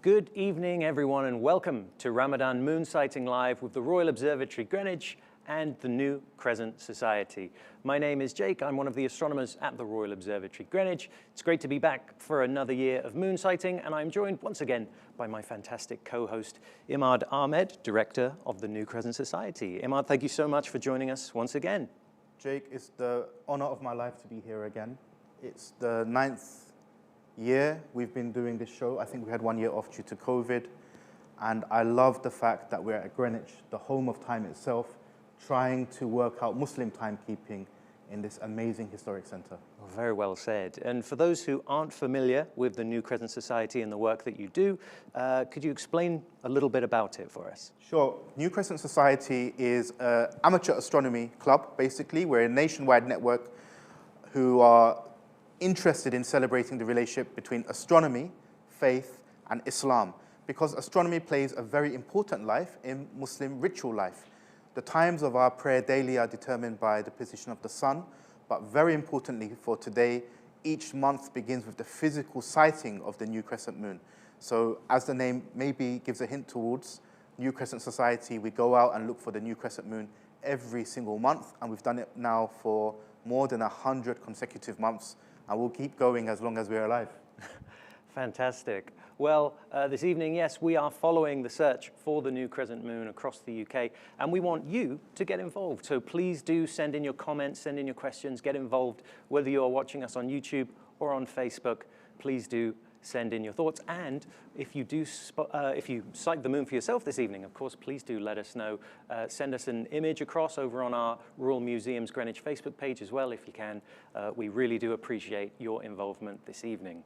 Good evening, everyone, and welcome to Ramadan Moonsighting Live with the Royal Observatory Greenwich and the new Crescent Society. My name is Jake. I'm one of the astronomers at the Royal Observatory Greenwich. It's great to be back for another year of moonsighting, and I'm joined once again by my fantastic co-host, Imad Ahmed, director of the new Crescent Society. Imad, thank you so much for joining us once again. Jake, it's the honor of my life to be here again. It's the 9th year we've been doing this show. I think we had 1 year off due to COVID. And I love the fact that we're at Greenwich, the home of time itself, trying to work out Muslim timekeeping in this amazing historic center. Well, very well said. And for those who aren't familiar with the New Crescent Society and the work that you do, could you explain a little bit about it for us? Sure. New Crescent Society is an amateur astronomy club, basically. We're a nationwide network who are interested in celebrating the relationship between astronomy, faith, and Islam, because astronomy plays a very important life in Muslim ritual life. The times of our prayer daily are determined by the position of the sun, but very importantly for today, each month begins with the physical sighting of the new crescent moon. So as the name maybe gives a hint towards, New Crescent Society, we go out and look for the new crescent moon every single month, and we've done it now for more than 100 consecutive months, and we'll keep going as long as we're alive. Fantastic. Well, this evening, yes, we are following the search for the new crescent moon across the UK, and we want you to get involved. So please do send in your comments, send in your questions, get involved. Whether you are watching us on YouTube or on Facebook, please do send in your thoughts. And if you sight the moon for yourself this evening, of course, please do let us know. Send us an image across over on our Royal Museum's Greenwich Facebook page as well, if you can. We really do appreciate your involvement this evening.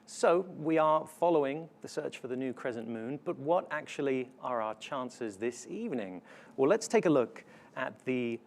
So we are following the search for the new crescent moon, but what actually are our chances this evening? Well, let's take a look at the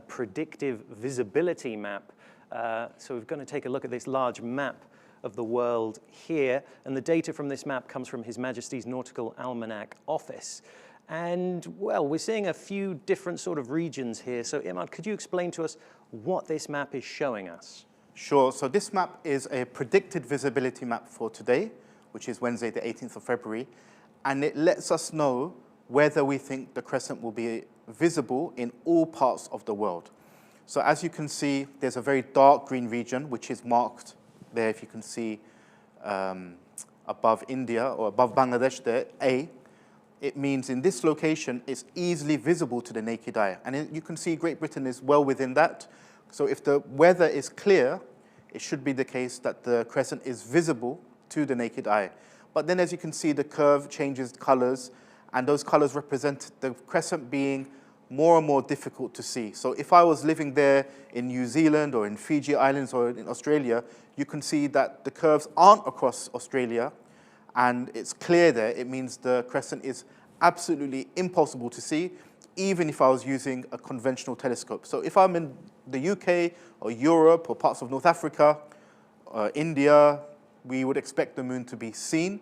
predictive visibility map. So we're going to take a look at this large map of the world here, and the data from this map comes from His Majesty's Nautical Almanac Office. And, well, we're seeing a few different sort of regions here. So, Imad, could you explain to us what this map is showing us? Sure. So this map is a predicted visibility map for today, which is Wednesday, the 18th of February, and it lets us know whether we think the crescent will be visible in all parts of the world. So as you can see, there's a very dark green region, which is marked there, if you can see above India or above Bangladesh there, A. It means in this location, it's easily visible to the naked eye. And you can see Great Britain is well within that. So if the weather is clear, it should be the case that the crescent is visible to the naked eye. But then as you can see, the curve changes colors, and those colors represent the crescent being more and more difficult to see. So if I was living there in New Zealand or in Fiji Islands or in Australia, you can see that the curves aren't across Australia, and it's clear there. It means the crescent is absolutely impossible to see, even if I was using a conventional telescope. So if I'm in the UK or Europe or parts of North Africa, India, we would expect the moon to be seen.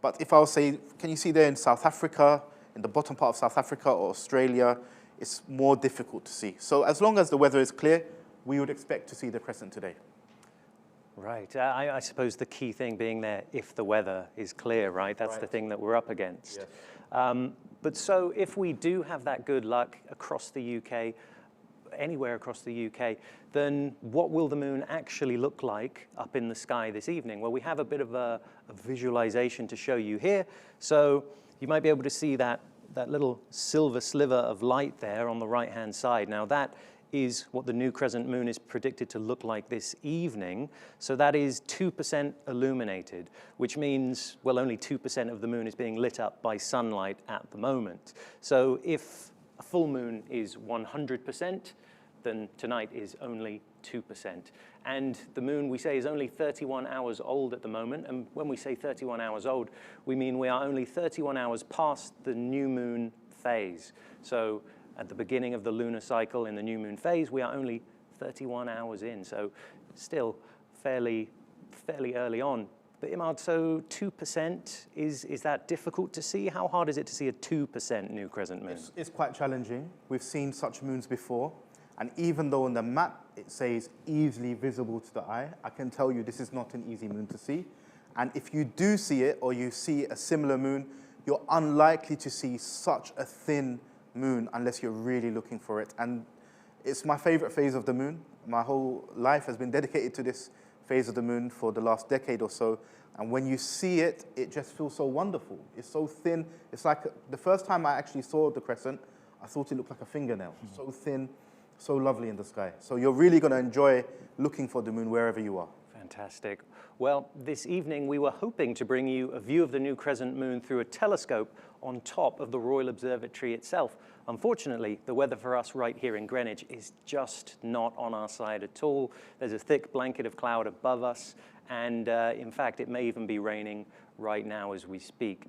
But if I was say, can you see there in South Africa, in the bottom part of South Africa or Australia, it's more difficult to see. So as long as the weather is clear, we would expect to see the crescent today. Right. I suppose the key thing being there, if the weather is clear, right? That's Right. the thing that we're up against. Yes. But so if we do have that good luck across the UK, anywhere across the UK, then what will the moon actually look like up in the sky this evening? Well, we have a bit of a visualization to show you here. So you might be able to see that little silver sliver of light there on the right-hand side. Now that is what the new crescent moon is predicted to look like this evening. So that is 2% illuminated, which means, well, only 2% of the moon is being lit up by sunlight at the moment. So if a full moon is 100%, then tonight is only 2%. And the moon, we say, is only 31 hours old at the moment. And when we say 31 hours old, we mean we are only 31 hours past the new moon phase. So at the beginning of the lunar cycle in the new moon phase, we are only 31 hours in. So still fairly early on. But Imad, so 2%, is that difficult to see? How hard is it to see a 2% new crescent moon? It's quite challenging. We've seen such moons before. And even though on the map it says easily visible to the eye, I can tell you this is not an easy moon to see. And if you do see it, or you see a similar moon, you're unlikely to see such a thin moon unless you're really looking for it. And it's my favorite phase of the moon. My whole life has been dedicated to this phase of the moon for the last decade or so. And when you see it, it just feels so wonderful. It's so thin. It's like the first time I actually saw the crescent, I thought it looked like a fingernail. So thin, so lovely in the sky. So you're really going to enjoy looking for the moon wherever you are. Fantastic. Well, this evening we were hoping to bring you a view of the new crescent moon through a telescope on top of the Royal Observatory itself. Unfortunately, the weather for us right here in Greenwich is just not on our side at all. There's a thick blanket of cloud above us, and in fact, it may even be raining right now as we speak.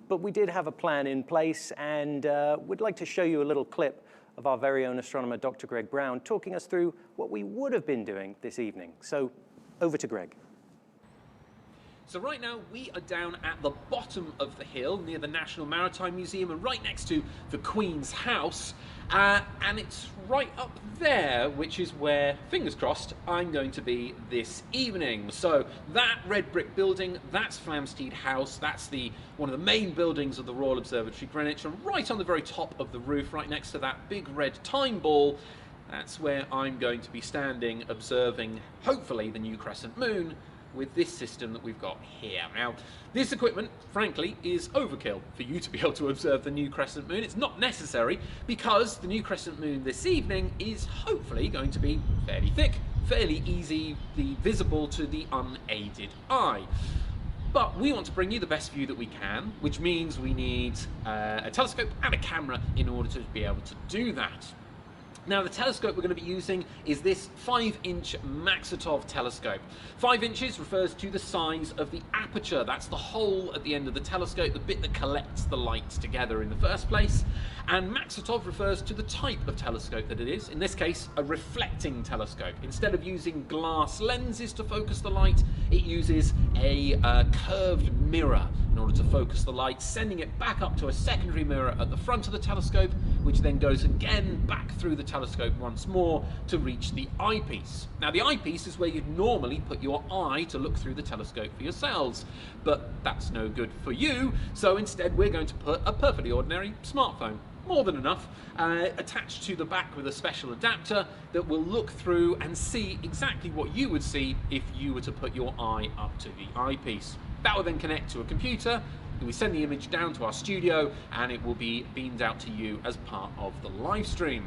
But we did have a plan in place, and we'd like to show you a little clip of our very own astronomer, Dr. Greg Brown, talking us through what we would have been doing this evening. So over to Greg. So right now we are down at the bottom of the hill near the National Maritime Museum and right next to the Queen's House. And it's right up there, which is where, fingers crossed, I'm going to be this evening. So that red brick building, that's Flamsteed House. That's one of the main buildings of the Royal Observatory Greenwich. And right on the very top of the roof, right next to that big red time ball, that's where I'm going to be standing, observing, hopefully, the new crescent moon with this system that we've got here. Now, this equipment, frankly, is overkill for you to be able to observe the new crescent moon. It's not necessary because the new crescent moon this evening is hopefully going to be fairly thick, fairly easily visible to the unaided eye. But we want to bring you the best view that we can, which means we need a telescope and a camera in order to be able to do that. Now, the telescope we're going to be using is this 5-inch Maxitov telescope. 5 inches refers to the size of the aperture. That's the hole at the end of the telescope, the bit that collects the lights together in the first place. And Maxitov refers to the type of telescope that it is, in this case, a reflecting telescope. Instead of using glass lenses to focus the light, it uses a curved mirror in order to focus the light, sending it back up to a secondary mirror at the front of the telescope, which then goes again back through the telescope once more to reach the eyepiece. Now, the eyepiece is where you'd normally put your eye to look through the telescope for yourselves, but that's no good for you, so instead we're going to put a perfectly ordinary smartphone, more than enough, attached to the back with a special adapter that will look through and see exactly what you would see if you were to put your eye up to the eyepiece. That will then connect to a computer, and we send the image down to our studio, and it will be beamed out to you as part of the live stream.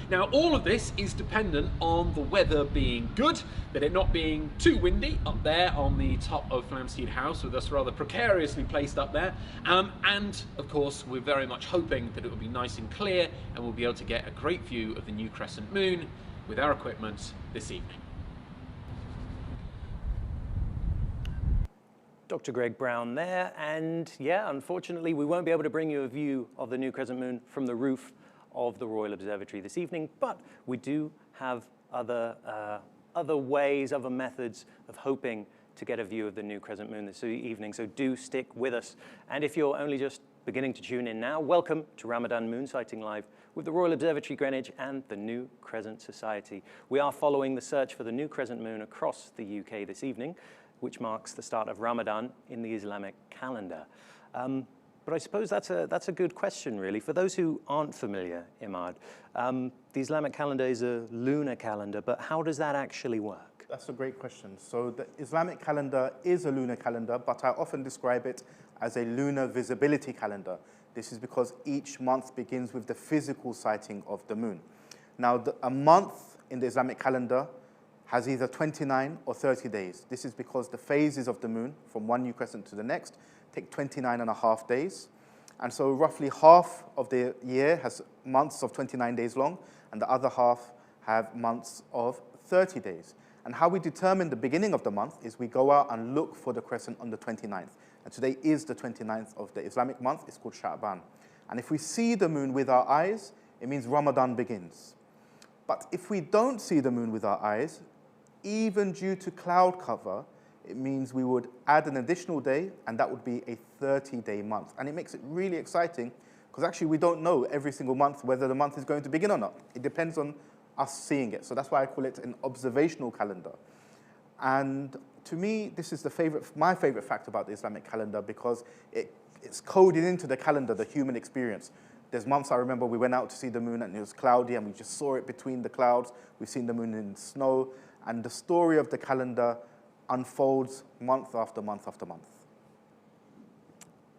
Now, all of this is dependent on the weather being good, that it not being too windy up there on the top of Flamsteed House, with us rather precariously placed up there. And, of course, we're very much hoping that it will be nice and clear, and we'll be able to get a great view of the new crescent moon with our equipment this evening. Dr. Greg Brown there, and yeah, unfortunately we won't be able to bring you a view of the new crescent moon from the roof of the Royal Observatory this evening, but we do have other ways, other methods of hoping to get a view of the new crescent moon this evening, so do stick with us. And if you're only just beginning to tune in now, welcome to Ramadan Moonsighting Live with the Royal Observatory Greenwich and the New Crescent Society. We are following the search for the new crescent moon across the UK this evening, which marks the start of Ramadan in the Islamic calendar. But I suppose that's a good question, really. For those who aren't familiar, Imad, the Islamic calendar is a lunar calendar, but how does that actually work? That's a great question. So the Islamic calendar is a lunar calendar, but I often describe it as a lunar visibility calendar. This is because each month begins with the physical sighting of the moon. Now, a month in the Islamic calendar has either 29 or 30 days. This is because the phases of the moon, from one new crescent to the next, take 29.5 days. And so roughly half of the year has months of 29 days long, and the other half have months of 30 days. And how we determine the beginning of the month is we go out and look for the crescent on the 29th. And today is the 29th of the Islamic month. It's called Sha'ban. And if we see the moon with our eyes, it means Ramadan begins. But if we don't see the moon with our eyes, even due to cloud cover, it means we would add an additional day, and that would be a 30-day month. And it makes it really exciting, because actually we don't know every single month whether the month is going to begin or not. It depends on us seeing it. So that's why I call it an observational calendar. And To me, this is my favorite fact about the Islamic calendar because it's coded into the calendar, the human experience. There's months I remember we went out to see the moon and it was cloudy and we just saw it between the clouds. We've seen the moon in snow, and the story of the calendar unfolds month after month after month.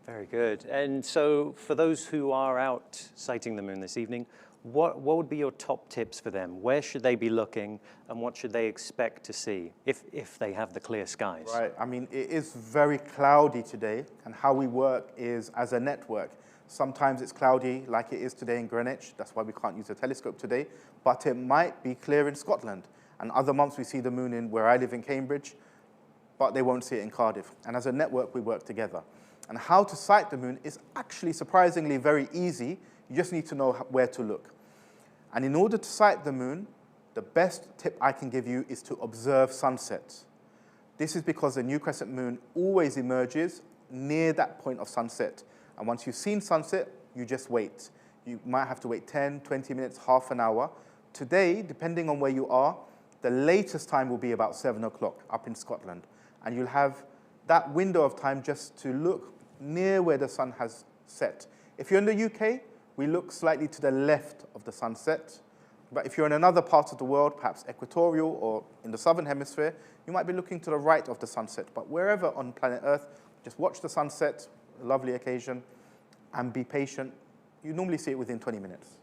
Very good. And so for those who are out sighting the moon this evening, what would be your top tips for them? Where should they be looking and what should they expect to see if they have the clear skies? Right, I mean, it is very cloudy today, and how we work is as a network. Sometimes it's cloudy like it is today in Greenwich, that's why we can't use a telescope today, but it might be clear in Scotland. And other months we see the moon in where I live in Cambridge, but they won't see it in Cardiff. And as a network, we work together. And how to sight the moon is actually surprisingly very easy. You just need to know where to look. And in order to sight the moon, the best tip I can give you is to observe sunsets. This is because the new crescent moon always emerges near that point of sunset. And once you've seen sunset, you just wait. You might have to wait 10, 20 minutes, half an hour. Today, depending on where you are, the latest time will be about 7 o'clock up in Scotland. And you'll have that window of time just to look near where the sun has set. If you're in the UK, we look slightly to the left of the sunset. But if you're in another part of the world, perhaps equatorial or in the southern hemisphere, you might be looking to the right of the sunset. But wherever on planet Earth, just watch the sunset, a lovely occasion, and be patient. You normally see it within 20 minutes.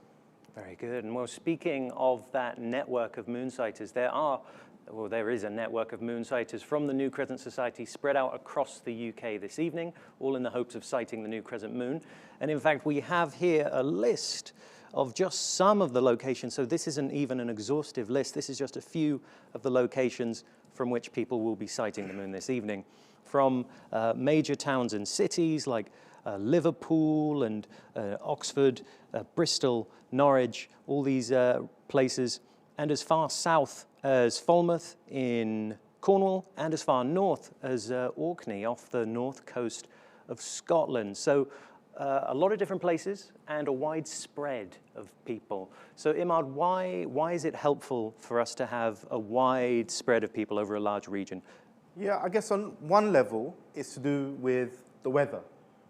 Very good. And well, speaking of that network of moonsighters, there is a network of moonsighters from the New Crescent Society spread out across the UK this evening, all in the hopes of sighting the new crescent moon. And in fact, we have here a list of just some of the locations. So this isn't even an exhaustive list. This is just a few of the locations from which people will be sighting the moon this evening. From major towns and cities like Liverpool and Oxford, Bristol, Norwich, all these places, and as far south as Falmouth in Cornwall, and as far north as Orkney off the north coast of Scotland. So a lot of different places and a wide spread of people. So Imad, why is it helpful for us to have a wide spread of people over a large region? Yeah, I guess on one level, it's to do with the weather.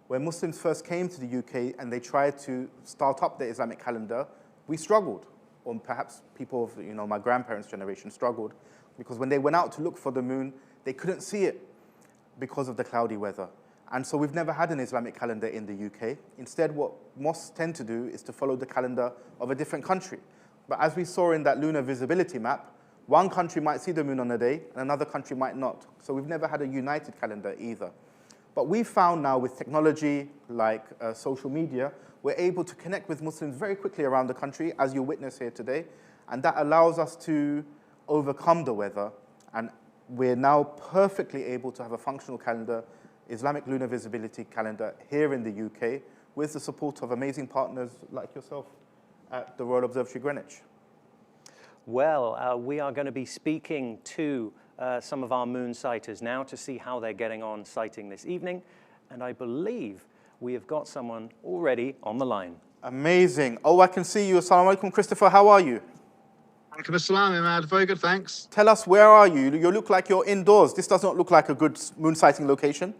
When Muslims first came to the UK and they tried to start up the Islamic calendar, we struggled. Or perhaps people of my grandparents' generation struggled because when they went out to look for the moon, they couldn't see it because of the cloudy weather. And so we've never had an Islamic calendar in the UK. Instead, what mosques tend to do is to follow the calendar of a different country. But as we saw in that lunar visibility map, one country might see the moon on a day and another country might not. So we've never had a united calendar either. But we've found now with technology like social media, we're able to connect with Muslims very quickly around the country, as you witness here today. And that allows us to overcome the weather. And we're now perfectly able to have a functional calendar, Islamic lunar visibility calendar here in the UK, with the support of amazing partners like yourself at the Royal Observatory Greenwich. Well, we are going to be speaking to some of our moon sighters now to see how they're getting on sighting this evening. And I believe we have got someone already on the line. Amazing. Oh, I can see you. Assalamu alaikum, Christopher. How are you? Alaikum assalam, Imad. Very good, thanks. Tell us, where are you? You look like you're indoors. This does not look like a good moon sighting location.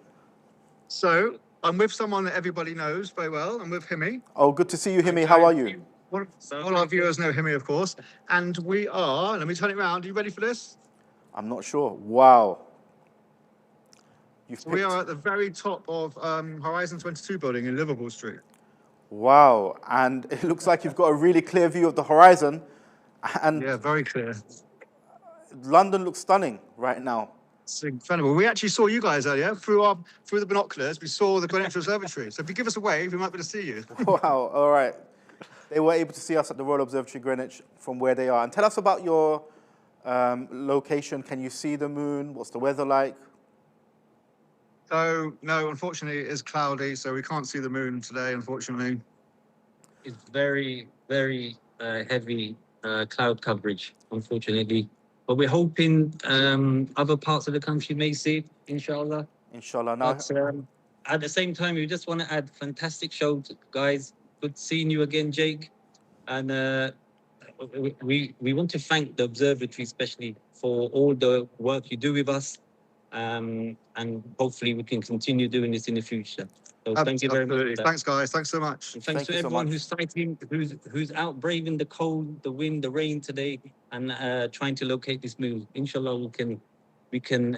So, I'm with someone that everybody knows very well. I'm with Himi. Oh, good to see you, Himi. How are you? All our viewers know Himi, of course. And we are, let me turn it around. Are you ready for this? I'm not sure. Wow. We are at the very top of Horizon 22 building in Liverpool Street. Wow. And it looks like you've got a really clear view of the horizon. And yeah, very clear. London looks stunning right now. It's incredible. We actually saw you guys earlier through the binoculars. We saw the Greenwich Observatory. So if you give us a wave, we might be able to see you. Wow. All right. They were able to see us at the Royal Observatory Greenwich from where they are. And tell us about your location. Can you see the moon? What's the weather like? So, no, unfortunately, it is cloudy, so we can't see the moon today, unfortunately. It's very, very heavy cloud coverage, unfortunately. But we're hoping other parts of the country may see it, inshallah. Inshallah. Now, But at the same time, we just want to add fantastic show, guys. Good seeing you again, Jake. And we want to thank the observatory, especially for all the work you do with us. and hopefully we can continue doing this in the future. So thank you very much. Absolutely. Thanks, guys. Thanks so much. And thanks Thank to you so everyone much. who's sighting, who's out braving the cold, the wind, the rain today, and trying to locate this moon. Inshallah, we can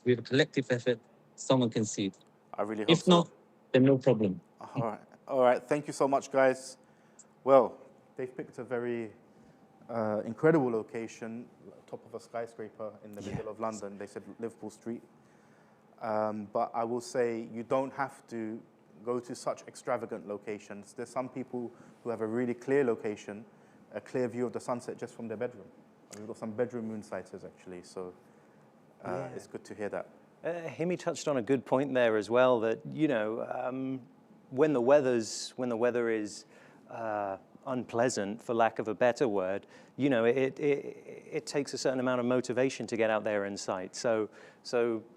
with a collective effort, someone can see it. I really hope If so. not, then no problem. All right. All right. Thank you so much, guys. Well, they've picked a very incredible location, top of a skyscraper in the middle of London. They said Liverpool Street. But I will say you don't have to go to such extravagant locations. There's some people who have a really clear location, a clear view of the sunset just from their bedroom. We've got some bedroom moonsighters, actually, so it's good to hear that. Himi touched on a good point there as well, that, you know, when the weather is unpleasant, for lack of a better word, you know, it takes a certain amount of motivation to get out there and sight. So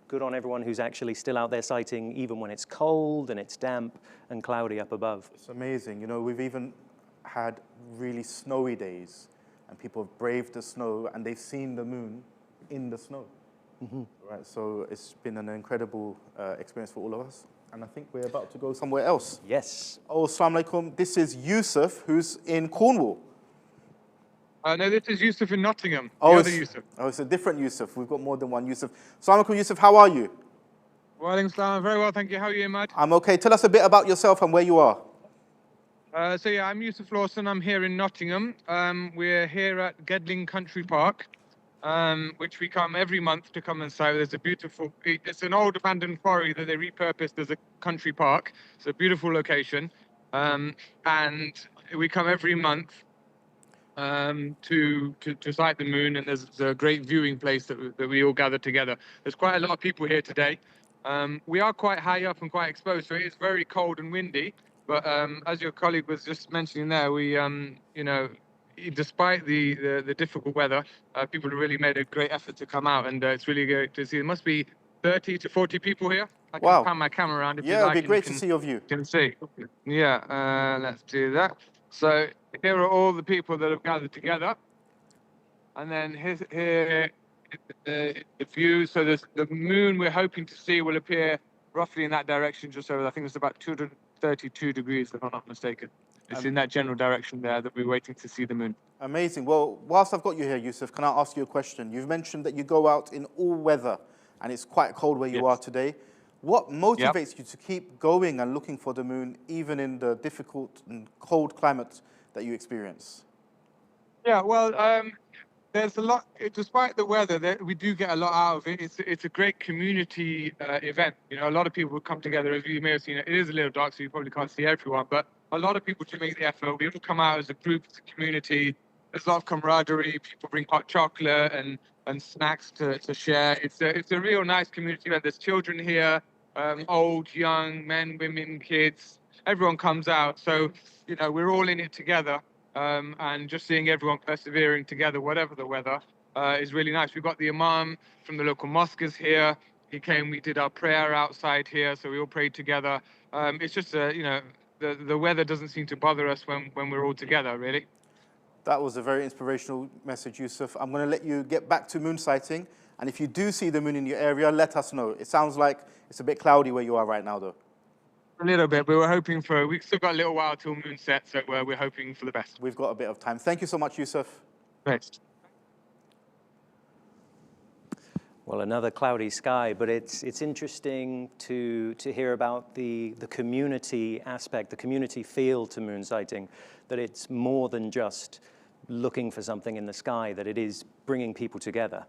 good on everyone who's actually still out there sighting, even when it's cold and it's damp and cloudy up above. It's amazing. You know, we've even had really snowy days, and people have braved the snow, and they've seen the moon in the snow. Mm-hmm. Right, so it's been an incredible experience for all of us. And I think we're about to go somewhere else. Yes. Oh, assalamu alaikum. This is Yusuf, who's in Cornwall. No, this is Yusuf in Nottingham. Oh, The other Yusuf. Oh, it's a different Yusuf. We've got more than one Yusuf. Assalamu alaikum, Yusuf. How are you? Walaikum salam. Very well, thank you. How are you, Imad? I'm okay. Tell us a bit about yourself and where you are. So yeah, I'm Yusuf Lawson. I'm here in Nottingham. We're here at Gedling Country Park, which we come every month to come and sight. There's a beautiful, it's an old abandoned quarry that they repurposed as a country park. It's a beautiful location. And we come every month to sight the moon, and there's a great viewing place that we all gather together. There's quite a lot of people here today. We are quite high up and quite exposed, so it is very cold and windy. But as your colleague was just mentioning there, we, you know, despite the difficult weather, people have really made a great effort to come out, and it's really good to see. There must be 30 to 40 people here. I can pan my camera around if you like. Yeah, it'd be great to see your view. Can see. Yeah, let's do that. So here are all the people that have gathered together, and then here the view. So the moon we're hoping to see will appear roughly in that direction, just over. I think it's about 232 degrees, if I'm not mistaken. It's in that general direction there that we're waiting to see the moon. Amazing. Well, whilst I've got you here, Yusuf, can I ask you a question? You've mentioned that you go out in all weather, and it's quite cold where you are today. What motivates you to keep going and looking for the moon, even in the difficult and cold climate that you experience? Yeah, well, there's a lot, despite the weather, we do get a lot out of it. It's a great community event. You know, a lot of people come together. As you may have seen, it is a little dark, so you probably can't see everyone, but a lot of people do make the effort. We all come out as a group, as a community. There's a lot of camaraderie. People bring hot chocolate and snacks to share. It's a real nice community event. There's children here, old, young, men, women, kids. Everyone comes out. So, you know, we're all in it together. And just seeing everyone persevering together, whatever the weather, is really nice. We've got the Imam from the local mosque is here. He came, we did our prayer outside here, so we all prayed together. It's just, you know, the weather doesn't seem to bother us when we're all together, really. That was a very inspirational message, Yusuf. I'm going to let you get back to moon sighting. And if you do see the moon in your area, let us know. It sounds like it's a bit cloudy where you are right now, though. A little bit, but we've still got a little while till moon set, so we're hoping for the best. We've got a bit of time. Thank you so much, Yusuf. Thanks. Well, another cloudy sky, but it's interesting to hear about the community aspect, the community feel to moon sighting, that it's more than just looking for something in the sky, that it is bringing people together.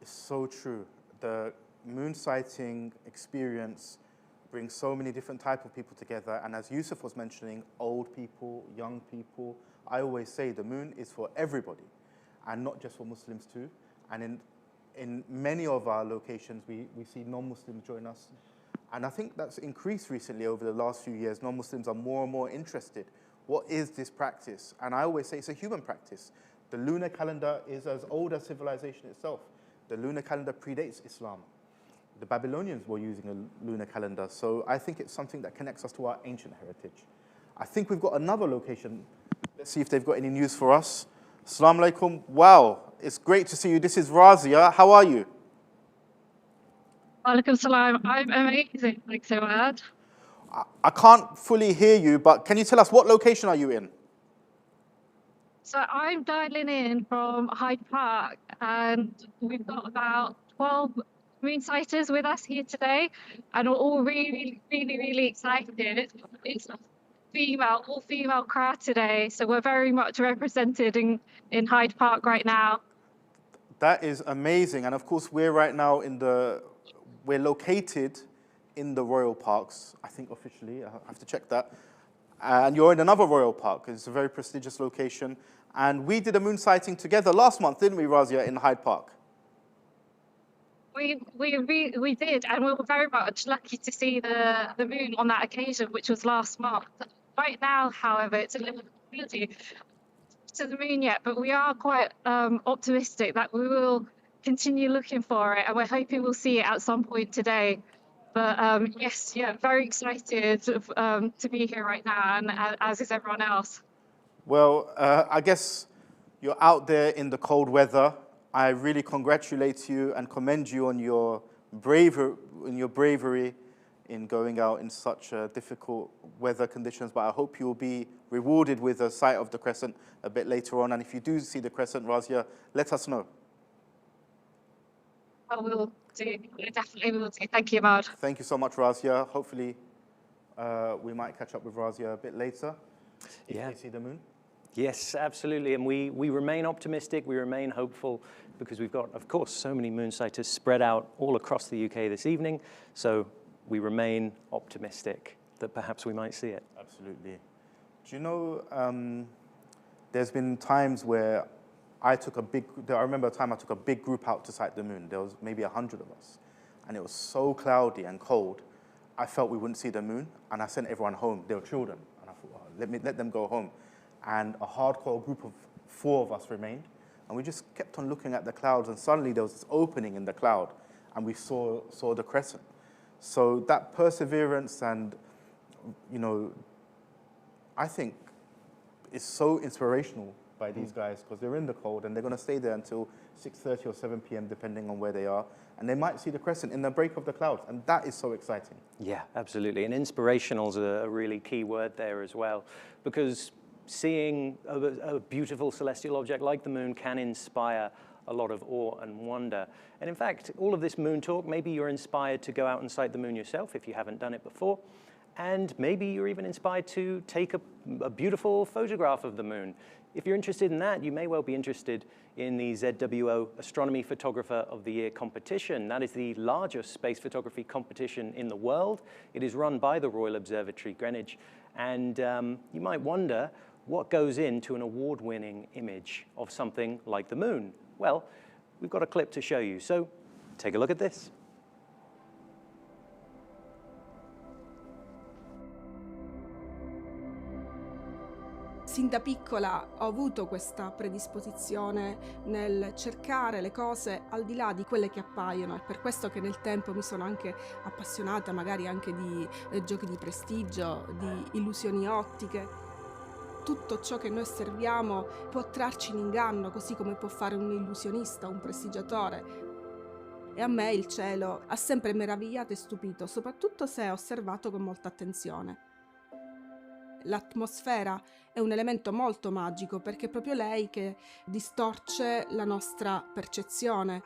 It's so true. The moon sighting experience brings so many different types of people together, and as Yusuf was mentioning, old people, young people. I always say the moon is for everybody, and not just for Muslims too. And in many of our locations, we see non-Muslims join us. And I think that's increased recently over the last few years. Non-Muslims are more and more interested. What is this practice? And I always say it's a human practice. The lunar calendar is as old as civilization itself. The lunar calendar predates Islam. The Babylonians were using a lunar calendar. So I think it's something that connects us to our ancient heritage. I think we've got another location. Let's see if they've got any news for us. Assalamu alaikum. Wow, it's great to see you. This is Razia. How are you? Walaikum salam. I'm amazing, thanks so much. I can't fully hear you, but can you tell us what location are you in? So I'm dialing in from Hyde Park, and we've got about 12 moonsighters with us here today, and we're all really excited. It's a all female crowd today, so we're very much represented in Hyde Park right now. That is amazing. And of course, we're right now we're located in the Royal Parks, I think officially, I have to check that. And you're in another Royal Park. It's a very prestigious location. And we did a moon sighting together last month, didn't we, Razia, in Hyde Park? We did, and we were very much lucky to see the moon on that occasion, which was last month. Right now, however, it's a little early to the moon yet, but we are quite optimistic that we will continue looking for it, and we're hoping we'll see it at some point today. But yes, yeah, very excited to be here right now, and as is everyone else. Well, I guess you're out there in the cold weather. I really congratulate you and commend you on your bravery in going out in such difficult weather conditions. But I hope you'll be rewarded with a sight of the crescent a bit later on. And if you do see the crescent, Razia, let us know. I will do. I definitely will do. Thank you, Ahmed. Thank you so much, Razia. Hopefully, we might catch up with Razia a bit later if they see the moon. Yes, absolutely. And we remain optimistic, we remain hopeful, because we've got, of course, so many moonsighters spread out all across the UK this evening. So we remain optimistic that perhaps we might see it. Absolutely. Do you know, there's been times where I remember a time I took a big group out to sight the moon. There was maybe 100 of us. And it was so cloudy and cold, I felt we wouldn't see the moon. And I sent everyone home. They were children. And I thought, oh, let them go home. And a hardcore group of 4 of us remained. And we just kept on looking at the clouds. And suddenly there was this opening in the cloud. And we saw the crescent. So that perseverance and, you know, I think is so inspirational by these guys, because they're in the cold and they're going to stay there until 6:30 or 7 p.m. depending on where they are, and they might see the crescent in the break of the clouds, and that is so exciting. Yeah, absolutely. And inspirational is a really key word there as well, because seeing a beautiful celestial object like the moon can inspire a lot of awe and wonder. And in fact, all of this moon talk, maybe you're inspired to go out and sight the moon yourself if you haven't done it before. And maybe you're even inspired to take a beautiful photograph of the moon. If you're interested in that, you may well be interested in the ZWO Astronomy Photographer of the Year competition. That is the largest space photography competition in the world. It is run by the Royal Observatory Greenwich. And you might wonder what goes into an award-winning image of something like the moon. Well, we've got a clip to show you, so take a look at this. Sin da piccola ho avuto questa predisposizione nel cercare le cose al di là di quelle che appaiono. È per questo che nel tempo mi sono anche appassionata magari anche di giochi di prestigio, di illusioni ottiche. Tutto ciò che noi osserviamo può trarci in inganno, così come può fare un illusionista, un prestigiatore. E a me il cielo ha sempre meravigliato e stupito, soprattutto se osservato con molta attenzione. L'atmosfera è un elemento molto magico, perché è proprio lei che distorce la nostra percezione.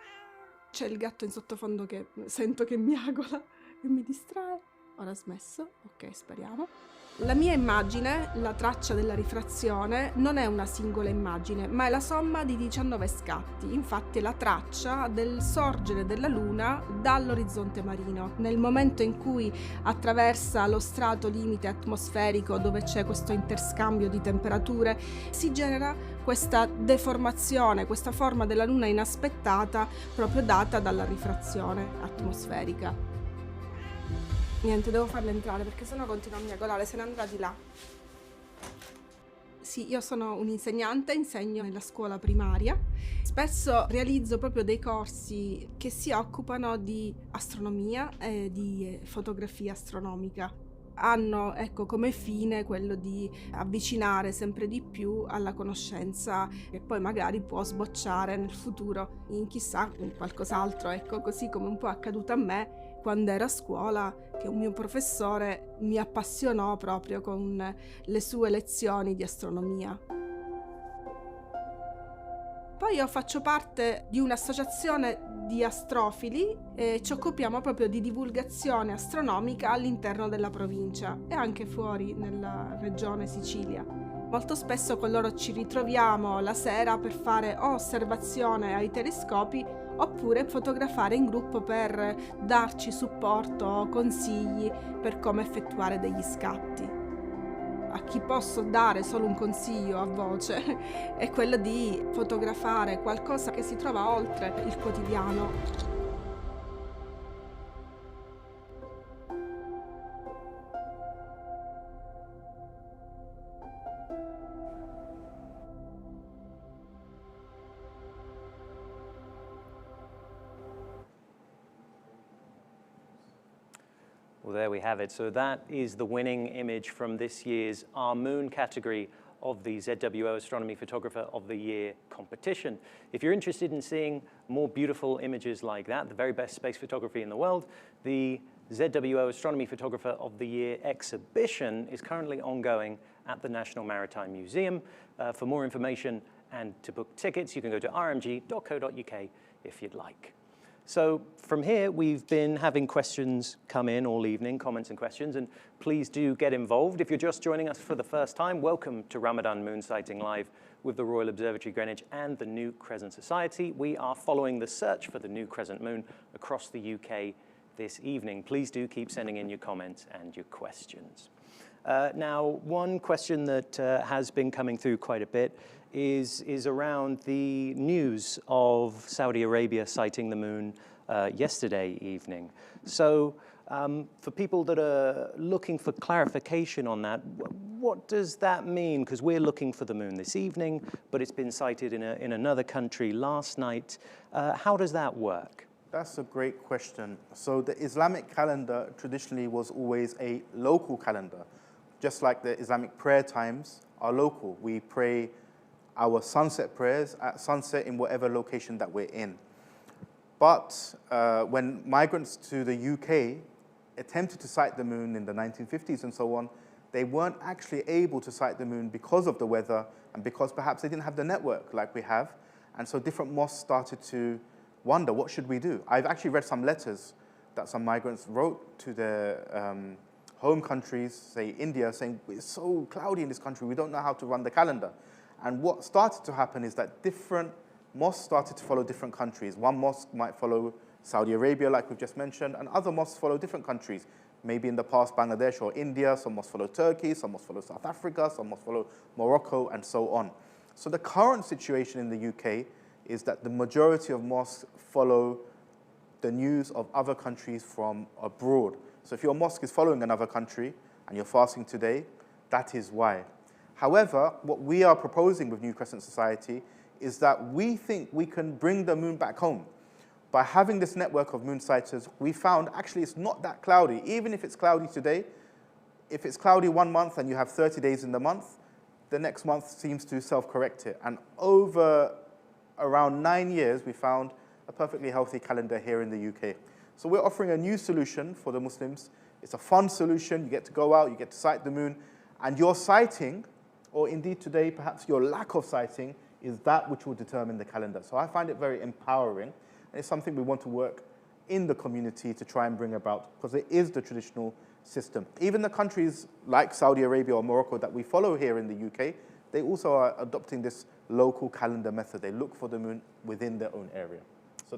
C'è il gatto in sottofondo che sento che miagola e mi distrae. Ora ha smesso, ok, speriamo. La mia immagine, la traccia della rifrazione, non è una singola immagine, ma è la somma di 19 scatti. Infatti è la traccia del sorgere della Luna dall'orizzonte marino. Nel momento in cui attraversa lo strato limite atmosferico, dove c'è questo interscambio di temperature, si genera questa deformazione, questa forma della Luna inaspettata, proprio data dalla rifrazione atmosferica. Niente, devo farla entrare perché sennò continua a miagolare, se ne andrà di là. Sì, io sono un'insegnante, insegno nella scuola primaria. Spesso realizzo proprio dei corsi che si occupano di astronomia e di fotografia astronomica. hanno, ecco, come fine quello di avvicinare sempre di più alla conoscenza che poi magari può sbocciare nel futuro in chissà in qualcos'altro, ecco, così come un po' è accaduto a me quando ero a scuola, che un mio professore mi appassionò proprio con le sue lezioni di astronomia. Poi io faccio parte di un'associazione di astrofili e ci occupiamo proprio di divulgazione astronomica all'interno della provincia e anche fuori nella regione Sicilia. Molto spesso con loro ci ritroviamo la sera per fare o osservazione ai telescopi oppure fotografare in gruppo per darci supporto o consigli per come effettuare degli scatti. A chi posso dare solo un consiglio a voce è quello di fotografare qualcosa che si trova oltre il quotidiano. Well, there we have it. So that is the winning image from this year's Our Moon category of the ZWO Astronomy Photographer of the Year competition. If you're interested in seeing more beautiful images like that, the very best space photography in the world, the ZWO Astronomy Photographer of the Year exhibition is currently ongoing at the National Maritime Museum. For more information and to book tickets, you can go to rmg.co.uk if you'd like. So from here, we've been having questions come in all evening, comments and questions, and please do get involved. If you're just joining us for the first time, welcome to Ramadan Moonsighting Live with the Royal Observatory Greenwich and the new Crescent Society. We are following the search for the new crescent moon across the UK this evening. Please do keep sending in your comments and your questions. Now, one question that has been coming through quite a bit is around the news of Saudi Arabia sighting the moon yesterday evening. So for people that are looking for clarification on that, what does that mean? Because we're looking for the moon this evening, but it's been sighted in another country last night. How does that work? That's a great question. So the Islamic calendar traditionally was always a local calendar. Just like the Islamic prayer times are local. We pray our sunset prayers at sunset in whatever location that we're in. But when migrants to the UK attempted to sight the moon in the 1950s and so on, they weren't actually able to sight the moon because of the weather and because perhaps they didn't have the network like we have. And so different mosques started to wonder, what should we do? I've actually read some letters that some migrants wrote to their home countries, say India, saying, it's so cloudy in this country, we don't know how to run the calendar. And what started to happen is that different mosques started to follow different countries. One mosque might follow Saudi Arabia, like we've just mentioned, and other mosques follow different countries. Maybe in the past, Bangladesh or India, some mosques follow Turkey, some mosques follow South Africa, some mosques follow Morocco, and so on. So the current situation in the UK is that the majority of mosques follow the news of other countries from abroad. So if your mosque is following another country and you're fasting today, that is why. However, what we are proposing with New Crescent Society is that we think we can bring the moon back home. By having this network of moon sighters, we found actually it's not that cloudy. Even if it's cloudy today, if it's cloudy 1 month and you have 30 days in the month, the next month seems to self-correct it. And over around 9 years, we found a perfectly healthy calendar here in the UK. So we're offering a new solution for the Muslims. It's a fun solution. You get to go out, you get to sight the moon, and your sighting, or indeed today, perhaps your lack of sighting, is that which will determine the calendar. So I find it very empowering, and it's something we want to work in the community to try and bring about, because it is the traditional system. Even the countries like Saudi Arabia or Morocco that we follow here in the UK, they also are adopting this local calendar method. They look for the moon within their own area. So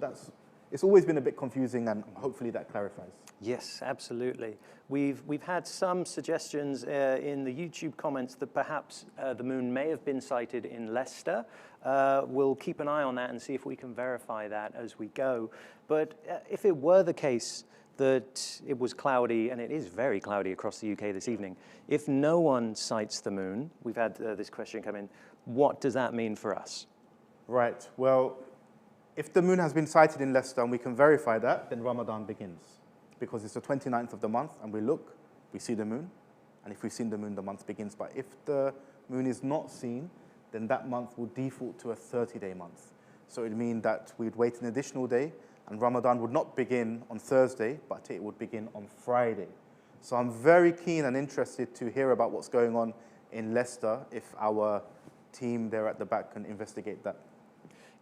it's always been a bit confusing, and hopefully that clarifies. Yes, absolutely. We've had some suggestions in the YouTube comments that perhaps the moon may have been sighted in Leicester. We'll keep an eye on that and see if we can verify that as we go. But if it were the case that it was cloudy, and it is very cloudy across the UK this evening, if no one sights the moon, we've had this question come in, what does that mean for us? Right, well, if the moon has been sighted in Leicester and we can verify that, then Ramadan begins. Because it's the 29th of the month, and we we see the moon. And if we've seen the moon, the month begins. But if the moon is not seen, then that month will default to a 30-day month. So it would mean that we'd wait an additional day, and Ramadan would not begin on Thursday, but it would begin on Friday. So I'm very keen and interested to hear about what's going on in Leicester, if our team there at the back can investigate that.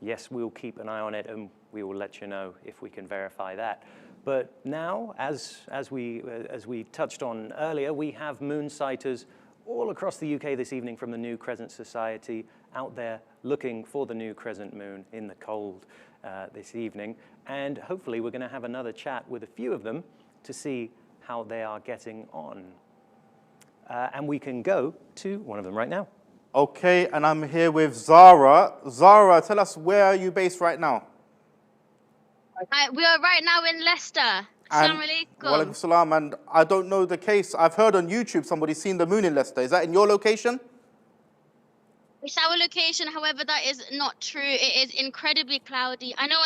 Yes, we'll keep an eye on it, and we will let you know if we can verify that. But now, as we touched on earlier, we have moon sighters all across the UK this evening from the new Crescent Society out there looking for the new crescent moon in the cold this evening. And hopefully we're going to have another chat with a few of them to see how they are getting on. And we can go to one of them right now. Okay, and I'm here with Zara. Zara, tell us, where are you based right now? We are right now in Leicester. Assalamu alaikum. Walaikum salam. And I don't know the case. I've heard on YouTube somebody's seen the moon in Leicester. Is that in your location? It's our location, however, that is not true. It is incredibly cloudy. I know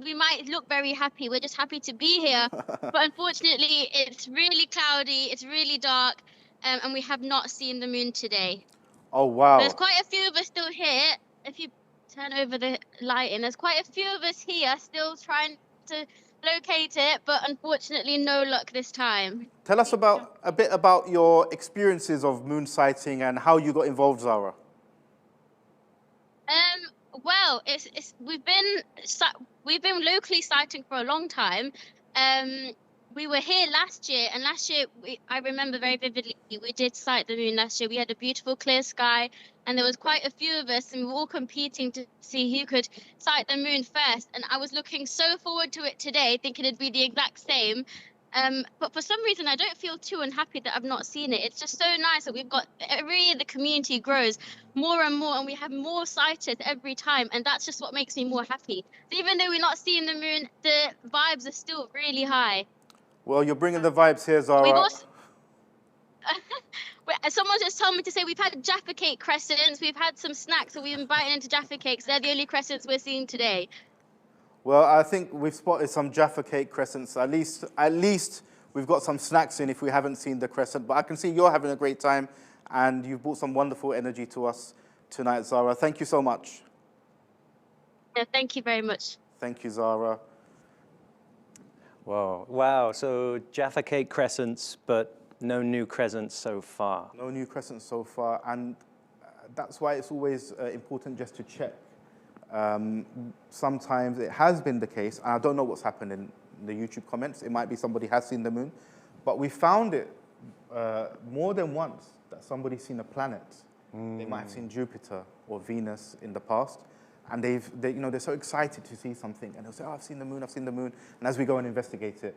we might look very happy. We're just happy to be here. But unfortunately, it's really cloudy, it's really dark, and we have not seen the moon today. Oh, wow. There's quite a few of us still here. If you turn over the lighting, there's quite a few of us here still trying to locate it, but unfortunately no luck this time. Tell us a bit about your experiences of moon sighting and how you got involved, Zara. Well, we've been locally sighting for a long time. We were here last year, and last year I remember very vividly we did sight the moon last year. We had a beautiful clear sky, and there was quite a few of us, and we were all competing to see who could sight the moon first. And I was looking so forward to it today, thinking it'd be the exact same. But for some reason, I don't feel too unhappy that I've not seen it. It's just so nice that we've got, every year the community grows more and more, and we have more sighters every time, and that's just what makes me more happy. So even though we're not seeing the moon, the vibes are still really high. Well, you're bringing the vibes here, Zara. We've also, someone just told me to say we've had Jaffa cake crescents, we've had some snacks, so we've invited into Jaffa cakes. They're the only crescents we're seeing today. Well, I think we've spotted some Jaffa cake crescents. At least we've got some snacks in if we haven't seen the crescent. But I can see you're having a great time, and you've brought some wonderful energy to us tonight, Zara. Thank you so much. Yeah, thank you very much. Thank you, Zara. Whoa, wow, so Jaffa cake crescents, but no new crescents so far. No new crescents so far, and that's why it's always important just to check. Sometimes it has been the case, and I don't know what's happened in the YouTube comments. It might be somebody has seen the moon, but we found it more than once that somebody's seen a planet. They might have seen Jupiter or Venus in the past, and they're so excited to see something, and they'll say, "Oh, I've seen the moon, I've seen the moon." And as we go and investigate it,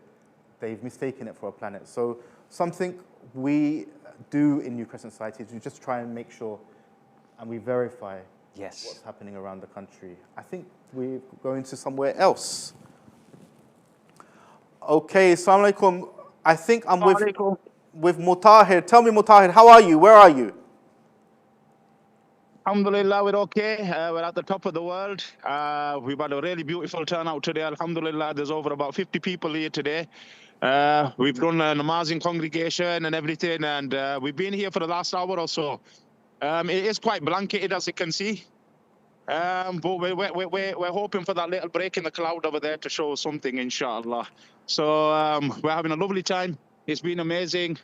they've mistaken it for a planet. So something we do in New Crescent Society is we just try and make sure, and we verify what's happening around the country. I think we're going to somewhere else. Okay, assalamu alaikum. I think I'm with Mutahir. Tell me, Mutahir, how are you? Where are you? Alhamdulillah, we're okay. We're at the top of the world. We've had a really beautiful turnout today. Alhamdulillah, there's over about 50 people here today. We've done an amazing congregation and everything, and we've been here for the last hour or so. It is quite blanketed, as you can see. But we're hoping for that little break in the cloud over there to show something, inshallah. So we're having a lovely time. It's been amazing.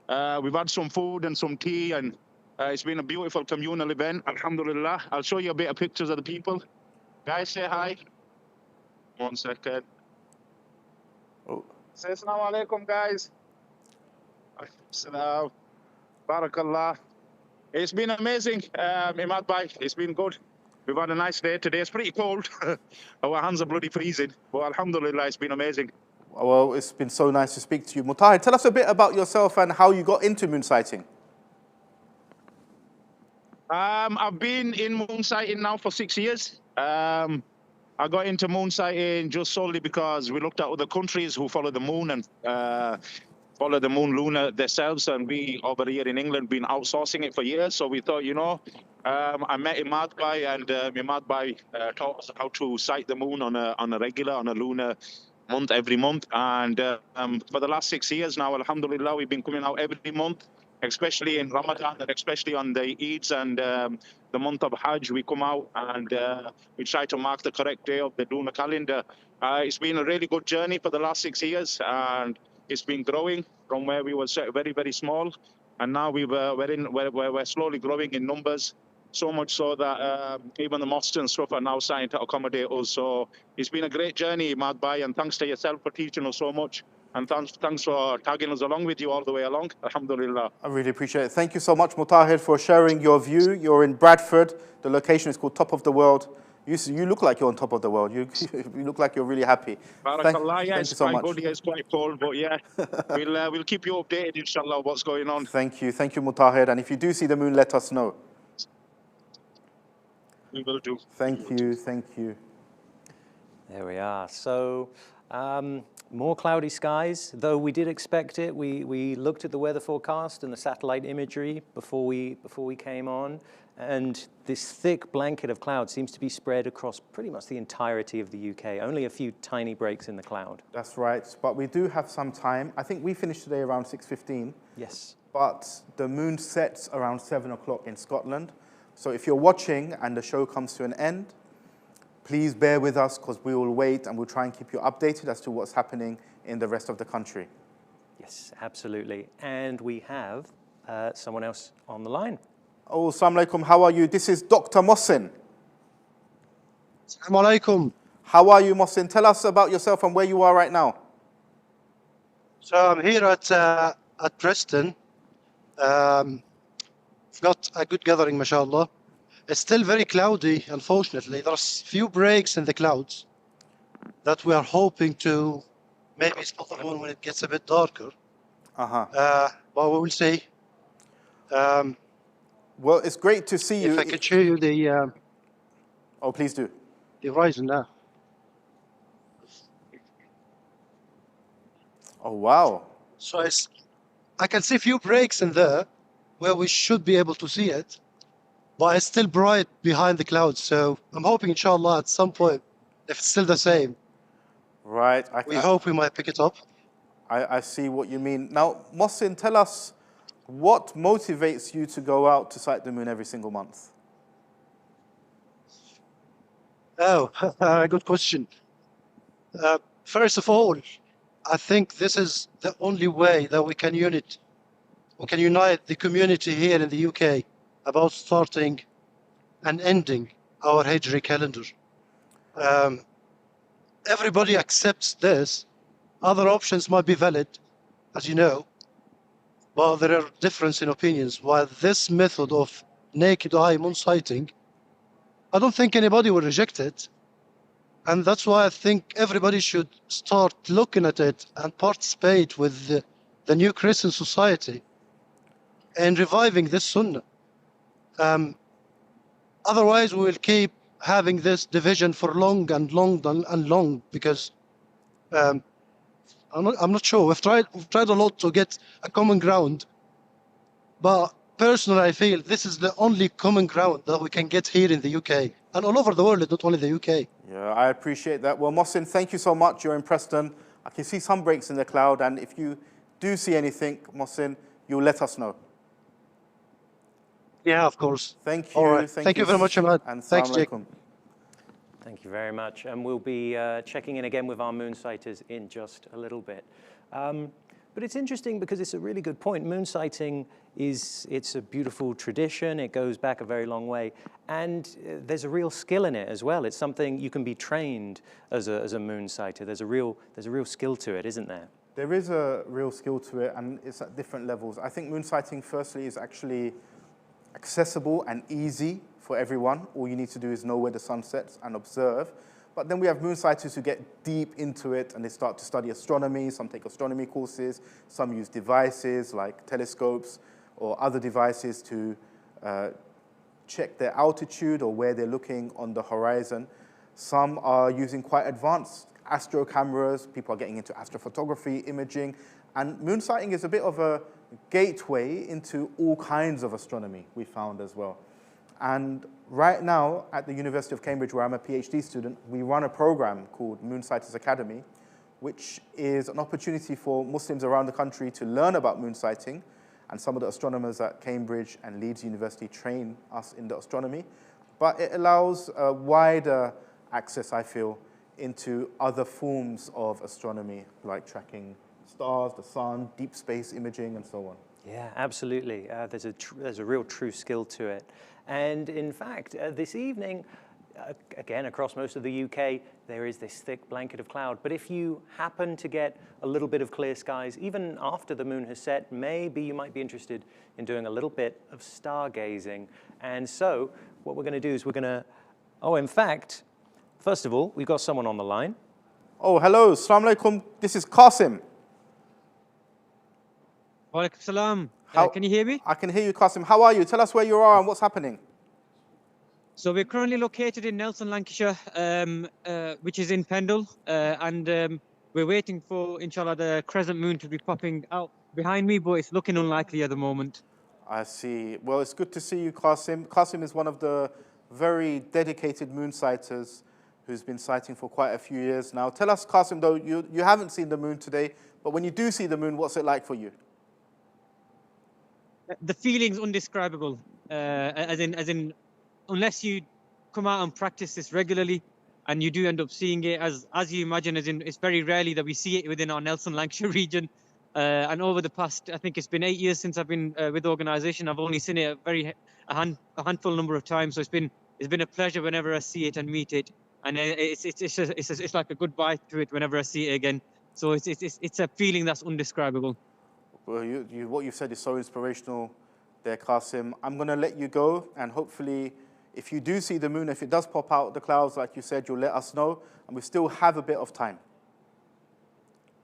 We've had some food and some tea, and it's been a beautiful communal event, alhamdulillah. I'll show you a bit of pictures of the people. Guys, say hi. 1 second. Oh. Say assalamu alaikum, guys. Salam. Barakallah. It's been amazing, Imad bhai. It's been good. We've had a nice day today. It's pretty cold. Our hands are bloody freezing. But alhamdulillah, it's been amazing. Well, it's been so nice to speak to you. Mutahir, tell us a bit about yourself and how you got into moon sighting. I've been in moonsighting now for 6 years. I got into moonsighting just solely because we looked at other countries who follow the moon and follow the moon lunar themselves, and we over here in England been outsourcing it for years. So we thought, I met Imad bhai, and Imad bhai taught us how to sight the moon on a lunar month, every month. And for the last 6 years now, alhamdulillah, we've been coming out every month, especially in Ramadan and especially on the Eids and the month of Hajj. We come out and we try to mark the correct day of the lunar calendar. It's been a really good journey for the last 6 years, and it's been growing from where we were very, very small. And now we're slowly growing in numbers, so much so that even the mosques and stuff are now starting to accommodate us. So it's been a great journey, Imad Bhai, and thanks to yourself for teaching us so much. And thanks for tagging us along with you all the way along. Alhamdulillah. I really appreciate it. Thank you so much, Mutahid, for sharing your view. You're in Bradford. The location is called Top of the World. You look like you're on top of the world. You look like you're really happy. Barakallah, yeah, thank it's you so quite much. good. Yeah, it's quite cold, but yeah, we'll keep you updated, inshallah, what's going on. Thank you, Mutahid. And if you do see the moon, let us know. We will do. Thank you. There we are. So more cloudy skies, though we did expect it. We looked at the weather forecast and the satellite imagery before we came on, and this thick blanket of cloud seems to be spread across pretty much the entirety of the UK. Only a few tiny breaks in the cloud. That's right, but we do have some time. I think we finished today around 6:15. Yes. But the moon sets around 7 o'clock in Scotland. So if you're watching and the show comes to an end, please bear with us because we will wait and we'll try and keep you updated as to what's happening in the rest of the country. Yes, absolutely. And we have someone else on the line. Oh, assalamu alaikum. How are you? This is Dr. Mohsin. Assalamu alaikum. How are you, Mohsin? Tell us about yourself and where you are right now. So I'm here at Preston. We've got a good gathering, mashallah. It's still very cloudy, unfortunately. There's few breaks in the clouds that we are hoping to maybe spot the moon when it gets a bit darker. But we will see. Well, it's great to see you. If I could show you the... oh, please do. The horizon now. Oh, wow. So I can see a few breaks in there where we should be able to see it, but it's still bright behind the clouds. So I'm hoping, inshallah, at some point, if it's still the same, right, we hope we might pick it up. I see what you mean. Now, Mohsin, tell us what motivates you to go out to sight the moon every single month? Oh, good question. First of all, I think this is the only way that we can unite the community here in the UK about starting and ending our Hijri calendar. Everybody accepts this. Other options might be valid, as you know, but there are differences in opinions. While this method of naked eye moon sighting, I don't think anybody will reject it. And that's why I think everybody should start looking at it and participate with the new Crescent Society and reviving this sunnah. Otherwise, we will keep having this division for long and long because I'm not sure. We've tried a lot to get a common ground, but personally, I feel this is the only common ground that we can get here in the UK and all over the world, not only the UK. Yeah, I appreciate that. Well, Mohsin, thank you so much. You're in Preston. I can see some breaks in the cloud, and if you do see anything, Mohsin, you'll let us know. Yeah, of course. Thank you. All right. Thank you very much, Ahmed. And thanks, Jake. Thank you very much. And we'll be checking in again with our moonsighters in just a little bit. But it's interesting because it's a really good point. Moonsighting it's a beautiful tradition. It goes back a very long way. And there's a real skill in it as well. It's something you can be trained as a moonsighter. There's a real skill to it, isn't there? There is a real skill to it, and it's at different levels. I think moonsighting, firstly, is actually accessible and easy for everyone. All you need to do is know where the sun sets and observe. But then we have moonsighters who get deep into it and they start to study astronomy. Some take astronomy courses. Some use devices like telescopes or other devices to check their altitude or where they're looking on the horizon. Some are using quite advanced astro cameras. People are getting into astrophotography, imaging. And moonsighting is a bit of a gateway into all kinds of astronomy, we found as well. And right now, at the University of Cambridge, where I'm a PhD student, we run a program called Moonsighters Academy, which is an opportunity for Muslims around the country to learn about moon sighting. And some of the astronomers at Cambridge and Leeds University train us in the astronomy. But it allows a wider access, I feel, into other forms of astronomy, like tracking stars, the sun, deep space imaging, and so on. Yeah, absolutely. There's a real true skill to it. And in fact, this evening, again, across most of the UK, there is this thick blanket of cloud. But if you happen to get a little bit of clear skies, even after the moon has set, maybe you might be interested in doing a little bit of stargazing. And so what we're going to do is in fact, first of all, we've got someone on the line. Oh, hello. Assalamu alaikum. This is Qasim. Walaikum salam. Can you hear me? I can hear you, Qasim. How are you? Tell us where you are and what's happening. So we're currently located in Nelson, Lancashire, which is in Pendle, and we're waiting for, inshallah, the crescent moon to be popping out behind me, but it's looking unlikely at the moment. I see. Well, it's good to see you, Qasim. Qasim is one of the very dedicated moon sighters who's been sighting for quite a few years now. Tell us, Qasim, though, you haven't seen the moon today, but when you do see the moon, what's it like for you? The feeling's undescribable, as in, unless you come out and practice this regularly, and you do end up seeing it, as you imagine, it's very rarely that we see it within our Nelson Lancashire region. And over the past, I think it's been 8 years since I've been with the organisation. I've only seen it a handful number of times. So it's been a pleasure whenever I see it and meet it, and it's like a goodbye to it whenever I see it again. So it's a feeling that's undescribable. Well, what you've said is so inspirational there, Qasim. I'm going to let you go, and hopefully, if you do see the moon, if it does pop out the clouds, like you said, you'll let us know, and we still have a bit of time.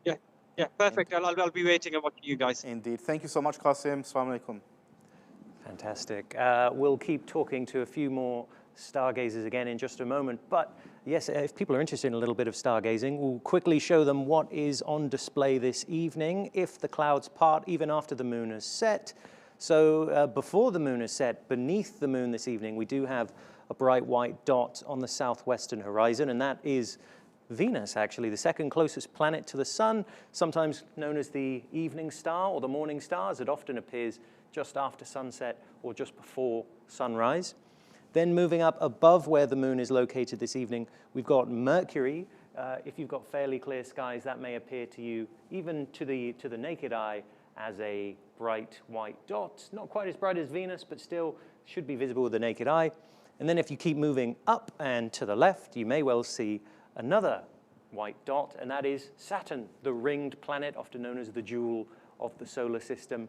Yeah, perfect. I'll be waiting and watching you guys. Indeed. Thank you so much, Qasim. Assalamu alaikum. Fantastic. We'll keep talking to a few more stargazers again in just a moment. But yes, if people are interested in a little bit of stargazing, we'll quickly show them what is on display this evening if the clouds part even after the moon has set. So before the moon is set, beneath the moon this evening, we do have a bright white dot on the southwestern horizon, and that is Venus, actually, the second closest planet to the sun, sometimes known as the evening star or the morning star, as it often appears just after sunset or just before sunrise. Then moving up above where the moon is located this evening, we've got Mercury. If you've got fairly clear skies, that may appear to you, even to the naked eye, as a bright white dot. Not quite as bright as Venus, but still should be visible with the naked eye. And then if you keep moving up and to the left, you may well see another white dot, and that is Saturn, the ringed planet, often known as the jewel of the solar system.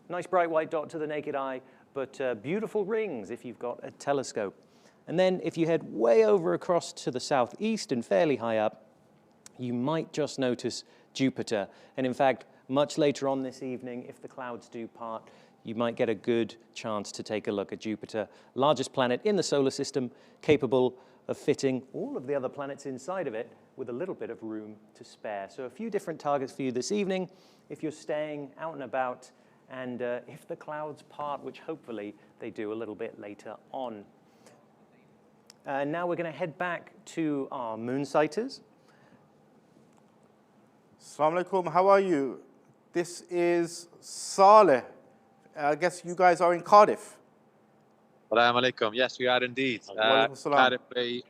Nice bright white dot to the naked eye, but beautiful rings if you've got a telescope. And then if you head way over across to the southeast and fairly high up, you might just notice Jupiter. And in fact, much later on this evening, if the clouds do part, you might get a good chance to take a look at Jupiter, largest planet in the solar system, capable of fitting all of the other planets inside of it with a little bit of room to spare. So a few different targets for you this evening if you're staying out and about, and if the clouds part, which hopefully they do a little bit later on. Now we're going to head back to our moonsighters. Assalamu alaikum, how are you? This is Saleh. I guess you guys are in Cardiff. Assalamu alaikum. Yes, we are indeed. Cardiff Bay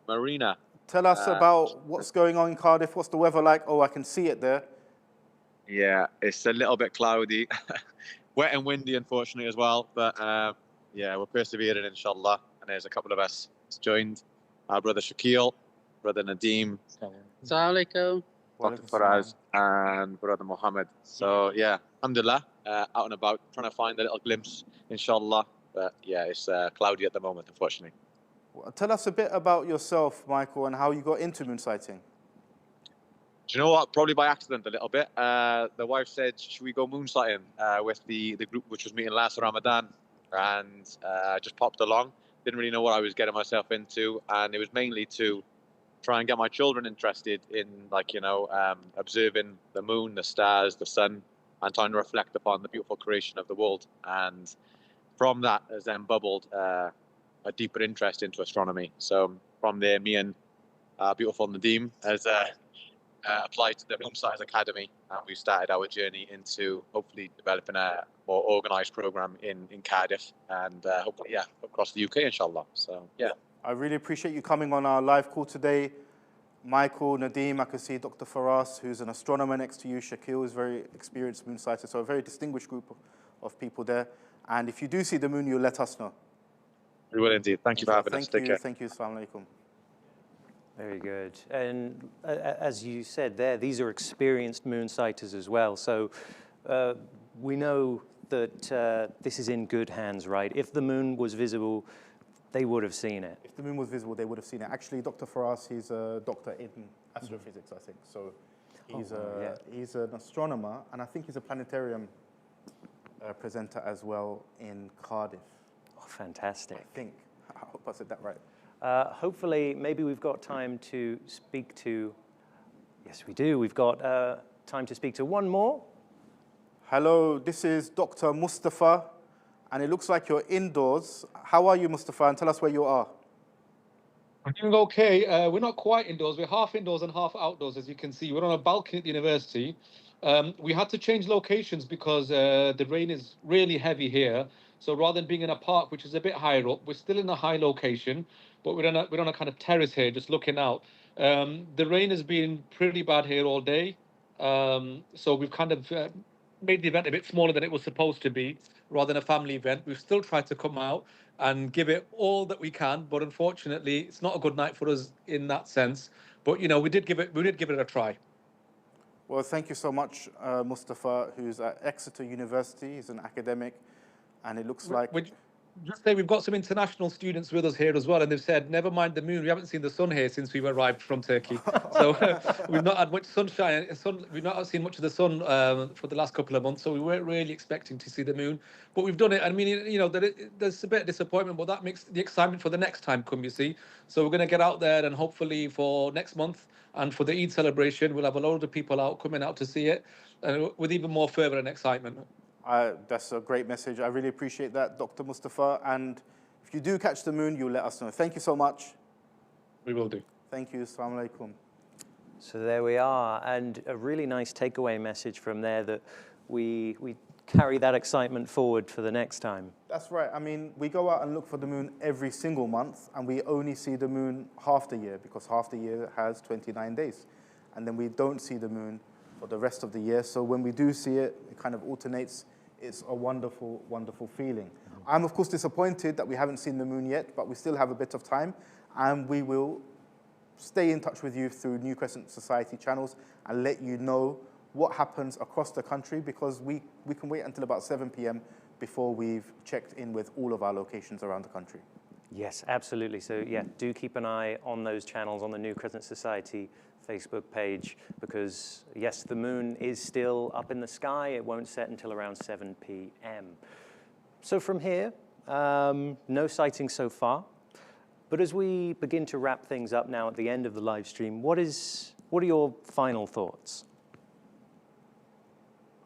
Marina. Tell us about what's going on in Cardiff. What's the weather like? Oh, I can see it there. Yeah, it's a little bit cloudy. Wet and windy, unfortunately, as well. But yeah, we're persevering, inshallah. And there's a couple of us joined. Our brother Shakil, brother Nadeem. Assalamu alaikum. Dr. Faraz and brother Mohammed. So yeah, alhamdulillah, out and about, trying to find a little glimpse, inshallah. But yeah, it's cloudy at the moment, unfortunately. Well, tell us a bit about yourself, Michael, and how you got into moon sighting. Do you know what? Probably by accident a little bit. The wife said, should we go moon sighting with the group which was meeting last Ramadan? And I just popped along. Didn't really know what I was getting myself into. And it was mainly to try and get my children interested in, like, you know, observing the moon, the stars, the sun, and trying to reflect upon the beautiful creation of the world. And from that has then bubbled a deeper interest into astronomy. So from there, me and beautiful Nadeem has applied to the Moonsighters Academy, and we started our journey into hopefully developing a more organised program in Cardiff and hopefully, yeah, across the UK, inshallah. So, yeah. I really appreciate you coming on our live call today. Michael, Nadeem, I can see Dr. Faras, who's an astronomer next to you. Shakil is a very experienced moon sighter, so a very distinguished group of people there. And if you do see the moon, you'll let us know. We will indeed. Thank you for having us. Take care. Thank you. Assalamu alaikum. Very good. And as you said there, these are experienced moon sighters as well. So we know that this is in good hands, right? If the moon was visible, they would have seen it. If the moon was visible, they would have seen it. Actually, Dr. Faras, he's a doctor in astrophysics, I think. So he's an astronomer, and I think he's a planetarium presenter as well in Cardiff. Oh, fantastic. I think. I hope I said that right. Hopefully, maybe we've got time to speak to, yes, we do. We've got time to speak to one more. Hello, this is Dr. Mustafa, and it looks like you're indoors. How are you, Mustafa? And tell us where you are. I'm doing okay. We're not quite indoors. We're half indoors and half outdoors, as you can see. We're on a balcony at the university. We had to change locations because the rain is really heavy here. So rather than being in a park, which is a bit higher up, we're still in a high location, but we're on a kind of terrace here, just looking out. The rain has been pretty bad here all day. So we've kind of made the event a bit smaller than it was supposed to be, rather than a family event. We've still tried to come out and give it all that we can, but unfortunately, it's not a good night for us in that sense. But you know, we did give it a try. Well, thank you so much, Mustafa, who's at Exeter University. He's an academic, and it looks like. Just say we've got some international students with us here as well, and they've said, never mind the moon, we haven't seen the sun here since we've arrived from Turkey. So we've not had much sunshine. We've not seen much of the sun for the last couple of months, so we weren't really expecting to see the moon. But we've done it. I mean, you know, there's a bit of disappointment, but that makes the excitement for the next time come, you see. So we're going to get out there, and hopefully for next month and for the Eid celebration, we'll have a load of people out coming out to see it, and with even more fervour and excitement. That's a great message. I really appreciate that, Dr. Mustafa. And if you do catch the moon, you'll let us know. Thank you so much. We will do. Thank you. Assalamu alaikum. So there we are. And a really nice takeaway message from there that we carry that excitement forward for the next time. That's right. I mean, we go out and look for the moon every single month, and we only see the moon half the year because half the year has 29 days. And then we don't see the moon for the rest of the year. So when we do see it, it kind of alternates. It's a wonderful, wonderful feeling. I'm, of course, disappointed that we haven't seen the moon yet, but we still have a bit of time, and we will stay in touch with you through New Crescent Society channels and let you know what happens across the country, because we can wait until about 7 p.m. before we've checked in with all of our locations around the country. Yes, absolutely. So yeah, do keep an eye on those channels on the New Crescent Society Facebook page, because yes, the moon is still up in the sky. It won't set until around 7 p.m. So from here, no sightings so far. But as we begin to wrap things up now at the end of the live stream, what are your final thoughts?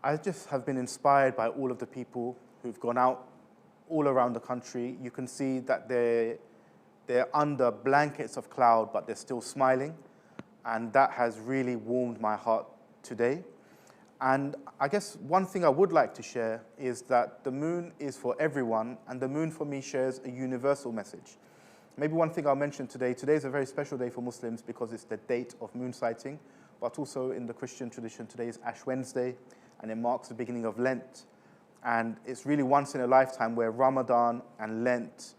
I just have been inspired by all of the people who've gone out all around the country. You can see that they're under blankets of cloud, but they're still smiling. And that has really warmed my heart today. And I guess one thing I would like to share is that the moon is for everyone, and the moon for me shares a universal message. Maybe one thing I'll mention today is a very special day for Muslims because it's the date of moon sighting, but also in the Christian tradition, today is Ash Wednesday, and it marks the beginning of Lent. And it's really once in a lifetime where Ramadan and Lent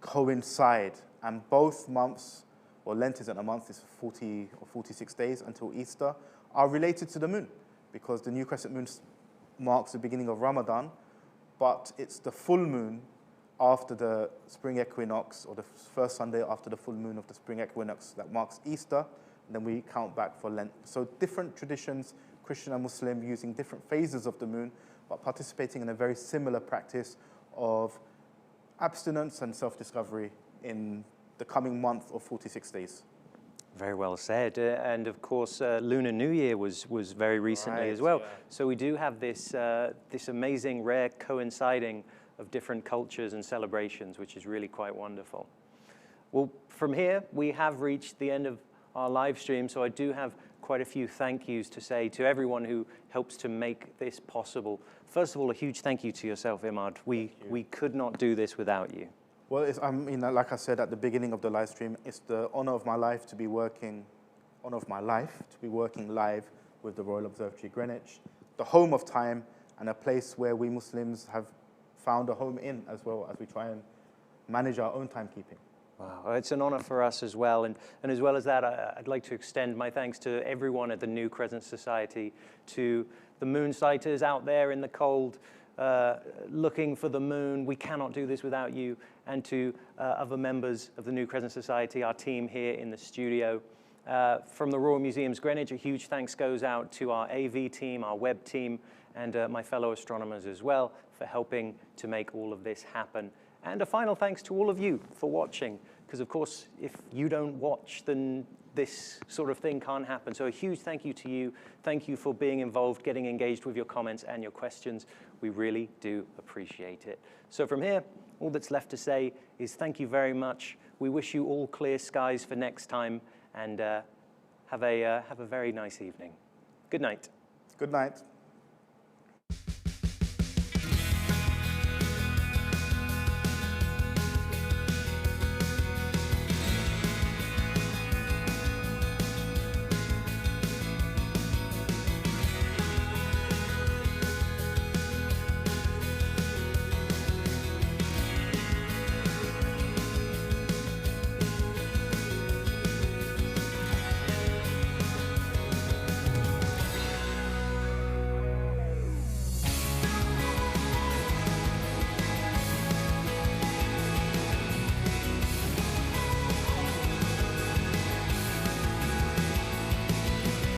coincide, and both months, well, Lent isn't a month, it's 40 or 46 days until Easter, are related to the moon, because the new crescent moon marks the beginning of Ramadan, but it's the full moon after the spring equinox, or the first Sunday after the full moon of the spring equinox that marks Easter, and then we count back for Lent. So different traditions, Christian and Muslim, using different phases of the moon, but participating in a very similar practice of abstinence and self-discovery in the coming month of 46 days. Very well said. And of course, Lunar New Year was very recently as well. Yeah. So we do have this, this amazing, rare coinciding of different cultures and celebrations, which is really quite wonderful. Well, from here, we have reached the end of our live stream, so I do have quite quite a few thank yous to say to everyone who helps to make this possible. First of all, a huge thank you to yourself, Imad. We could not do this without you. Well, I mean, like I said at the beginning of the live stream, it's the honor of my life to be working, live with the Royal Observatory Greenwich, the home of time, and a place where we Muslims have found a home in as well as we try and manage our own timekeeping. Wow, it's an honor for us as well. And as well as that, I'd like to extend my thanks to everyone at the new Crescent Society, to the moonsighters out there in the cold, looking for the moon. We cannot do this without you. And to other members of the new Crescent Society, our team here in the studio. From the Royal Museums Greenwich, a huge thanks goes out to our AV team, our web team, and my fellow astronomers as well for helping to make all of this happen. And a final thanks to all of you for watching, because of course, if you don't watch, then this sort of thing can't happen. So a huge thank you to you. Thank you for being involved, getting engaged with your comments and your questions. We really do appreciate it. So from here, all that's left to say is thank you very much. We wish you all clear skies for next time, and have a very nice evening. Good night. Good night.